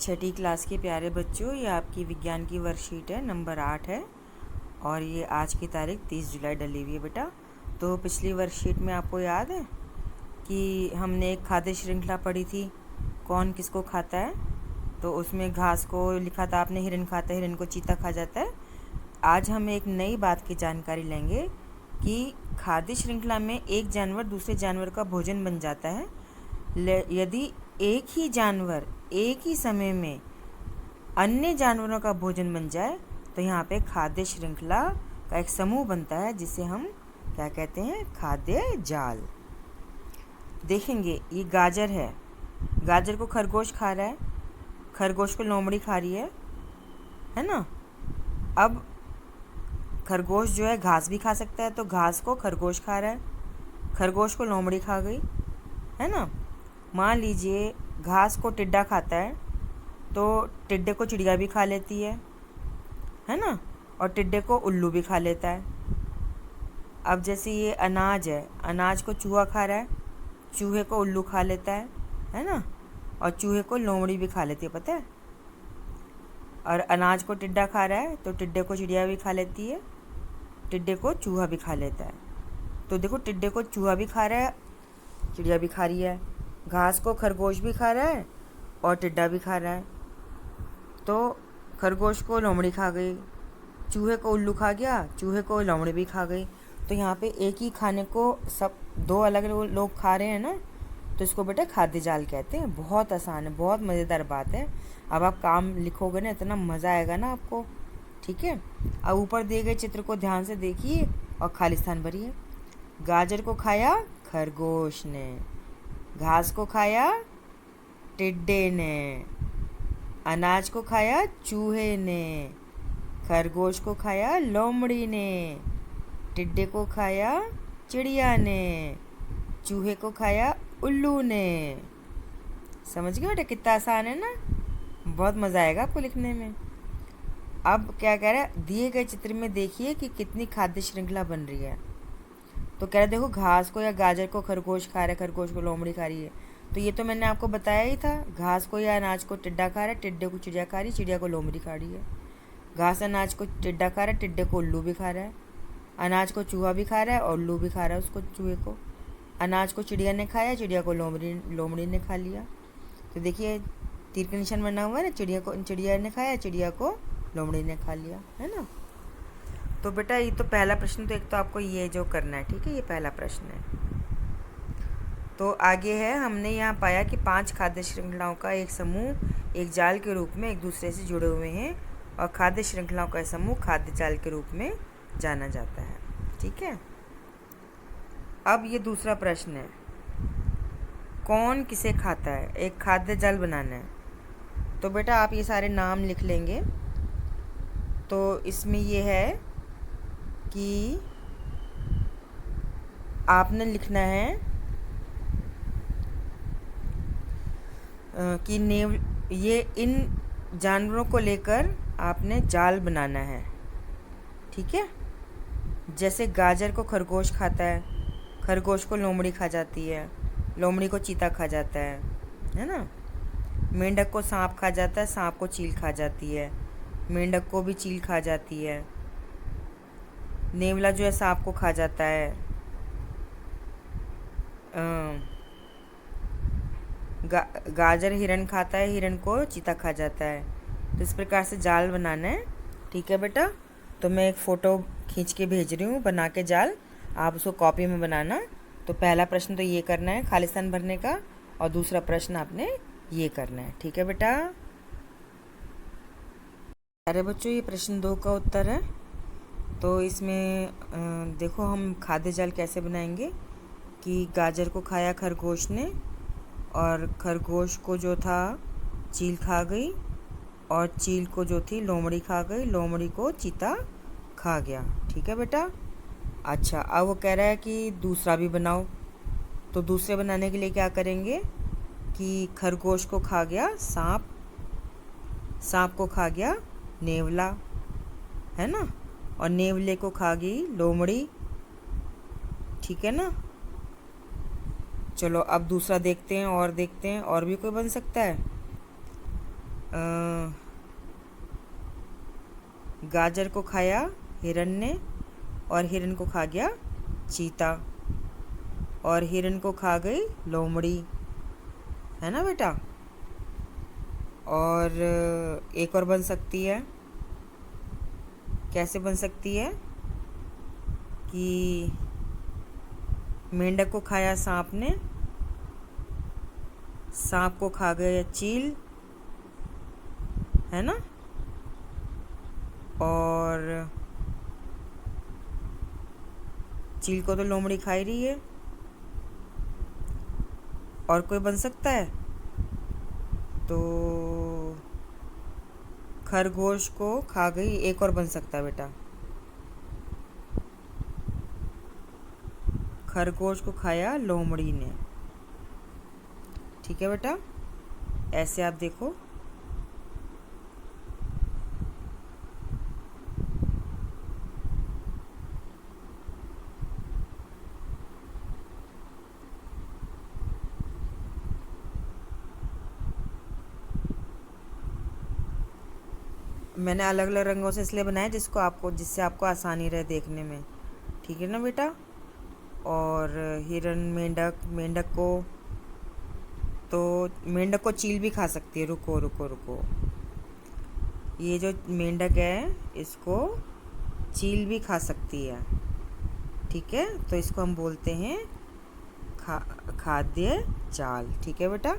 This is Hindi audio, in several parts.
छठी क्लास के प्यारे बच्चों, ये आपकी विज्ञान की वर्कशीट है, नंबर 8 है और ये आज की तारीख 30 जुलाई डली हुई है बेटा। तो पिछली वर्कशीट में आपको याद है कि हमने एक खाद्य श्रृंखला पढ़ी थी, कौन किसको खाता है। तो उसमें घास को लिखा था आपने, हिरन खाता है, हिरन को चीता खा जाता है। आज हम एक नई बात की जानकारी लेंगे कि खाद्य श्रृंखला में एक जानवर दूसरे जानवर का भोजन बन जाता है। यदि एक ही जानवर एक ही समय में अन्य जानवरों का भोजन बन जाए तो यहाँ पे खाद्य श्रृंखला का एक समूह बनता है जिसे हम क्या कहते हैं, खाद्य जाल। देखेंगे ये गाजर है, गाजर को खरगोश खा रहा है, खरगोश को लोमड़ी खा रही है ना। अब खरगोश जो है घास भी खा सकता है, तो घास को खरगोश खा रहा है, खरगोश को लोमड़ी खा गई, है ना। मान लीजिए घास को टिड्डा खाता है तो टिड्डे को चिड़िया भी खा लेती है ना, और टिड्डे को उल्लू भी खा लेता है। अब जैसे ये अनाज है, अनाज को चूहा खा रहा है, चूहे को उल्लू खा लेता है ना, और चूहे को लोमड़ी भी खा लेती है, पता है। और अनाज को टिड्डा खा रहा है तो टिड्डे को चिड़िया भी खा लेती है, टिड्डे को चूहा भी खा लेता है। तो देखो, टिड्डे को चूहा भी खा रहा है, चिड़िया भी खा रही है, घास को खरगोश भी खा रहा है और टिड्डा भी खा रहा है। तो खरगोश को लोमड़ी खा गई, चूहे को उल्लू खा गया, चूहे को लोमड़ी भी खा गई। तो यहाँ पे एक ही खाने को सब दो अलग लोग खा रहे हैं ना, तो इसको बेटा खाद्य जाल कहते हैं। बहुत आसान है, बहुत मज़ेदार बात है। अब आप काम लिखोगे ना, इतना मज़ा आएगा ना आपको, ठीक है। अब ऊपर दिए गए चित्र को ध्यान से देखिए और खाली स्थान भरिए। गाजर को खाया खरगोश ने, घास को खाया टिड्डे ने, अनाज को खाया चूहे ने, खरगोश को खाया लोमड़ी ने, टिड्डे को खाया चिड़िया ने, चूहे को खाया उल्लू ने। समझ गए बेटा, कितना आसान है ना, बहुत मज़ा आएगा आपको लिखने में। अब क्या कह रहा है, दिए गए चित्र में देखिए कि कितनी खाद्य श्रृंखला बन रही है। तो कह रहा है देखो, घास को या गाजर को खरगोश खा रहा है, खरगोश को लोमड़ी खा रही है। तो ये तो मैंने आपको बताया ही था, घास को या अनाज को टिड्डा खा रहा है, टिड्डे को चिड़िया खा रही है, चिड़िया को लोमड़ी खा रही है। घास अनाज को टिड्डा खा रहा है, टिड्डे को उल्लू भी खा रहा है। अनाज को चूहा भी खा रहा है और उल्लू भी खा रहा है उसको, चूहे को। अनाज को चिड़िया ने खाया, चिड़िया को लोमड़ी ने खा लिया। तो देखिए तीर का निशान बना हुआ है ना, चिड़िया ने खाया, चिड़िया को लोमड़ी ने खा लिया, है ना। तो बेटा ये तो पहला प्रश्न, तो एक तो आपको ये जो करना है, ठीक है, ये पहला प्रश्न है। तो आगे है, हमने यहाँ पाया कि 5 खाद्य श्रृंखलाओं का एक समूह एक जाल के रूप में एक दूसरे से जुड़े हुए हैं और खाद्य श्रृंखलाओं का समूह खाद्य जाल के रूप में जाना जाता है, ठीक है। अब ये दूसरा प्रश्न है, कौन किसे खाता है, एक खाद्य जाल बनाना है। तो बेटा आप ये सारे नाम लिख लेंगे। तो इसमें ये है कि आपने लिखना है कि ये इन जानवरों को लेकर आपने जाल बनाना है, ठीक है। जैसे गाजर को खरगोश खाता है, खरगोश को लोमड़ी खा जाती है, लोमड़ी को चीता खा जाता है ना। मेंढक को सांप खा जाता है, सांप को चील खा जाती है, मेंढक को भी चील खा जाती है। नेवला जो है सांप को खा जाता है। गाजर हिरन खाता है, हिरन को चीता खा जाता है। तो इस प्रकार से जाल बनाना है, ठीक है बेटा। तो मैं एक फ़ोटो खींच के भेज रही हूँ बना के जाल, आप उसको कॉपी में बनाना। तो पहला प्रश्न तो ये करना है खाली स्थान भरने का, और दूसरा प्रश्न आपने ये करना है, ठीक है बेटा। अरे बच्चों, ये प्रश्न 2 का उत्तर है। तो इसमें देखो हम खाद्य जाल कैसे बनाएंगे कि गाजर को खाया खरगोश ने और खरगोश को जो था चील खा गई, और चील को जो थी लोमड़ी खा गई, लोमड़ी को चीता खा गया, ठीक है बेटा। अच्छा, अब वो कह रहा है कि दूसरा भी बनाओ। तो दूसरे बनाने के लिए क्या करेंगे कि खरगोश को खा गया सांप, सांप को खा गया नेवला, है ना, और नेवले को खा गई लोमड़ी, ठीक है ना। चलो अब दूसरा देखते हैं, और देखते हैं और भी कोई बन सकता है। गाजर को खाया हिरन ने और हिरन को खा गया चीता और हिरन को खा गई लोमड़ी, है ना बेटा। और एक और बन सकती है, कैसे बन सकती है कि मेंढक को खाया सांप ने, सांप को खा गया चील, है ना। और चील को तो लोमड़ी खा ही रही है। और कोई बन सकता है तो खरगोश को खा गई, एक और बन सकता है बेटा, खरगोश को खाया लोमड़ी ने। ठीक है बेटा, ऐसे आप देखो। मैंने अलग अलग रंगों से इसलिए बनाया जिससे आपको आसानी रहे देखने में, ठीक है ना बेटा। और हिरन, मेंढक को चील भी खा सकती है। रुको रुको रुको, ये जो मेंढक है इसको चील भी खा सकती है, ठीक है। तो इसको हम बोलते हैं खाद्य जाल, ठीक है बेटा।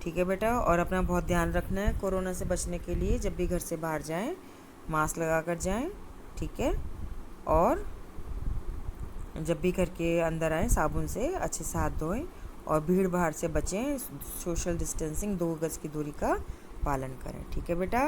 ठीक है बेटा, और अपना बहुत ध्यान रखना है कोरोना से बचने के लिए। जब भी घर से बाहर जाएं मास्क लगा कर जाएं, ठीक है। और जब भी घर के अंदर आएँ साबुन से अच्छे से हाथ धोएं और भीड़ भाड़ से बचें। सोशल डिस्टेंसिंग 2 गज की दूरी का पालन करें, ठीक है बेटा।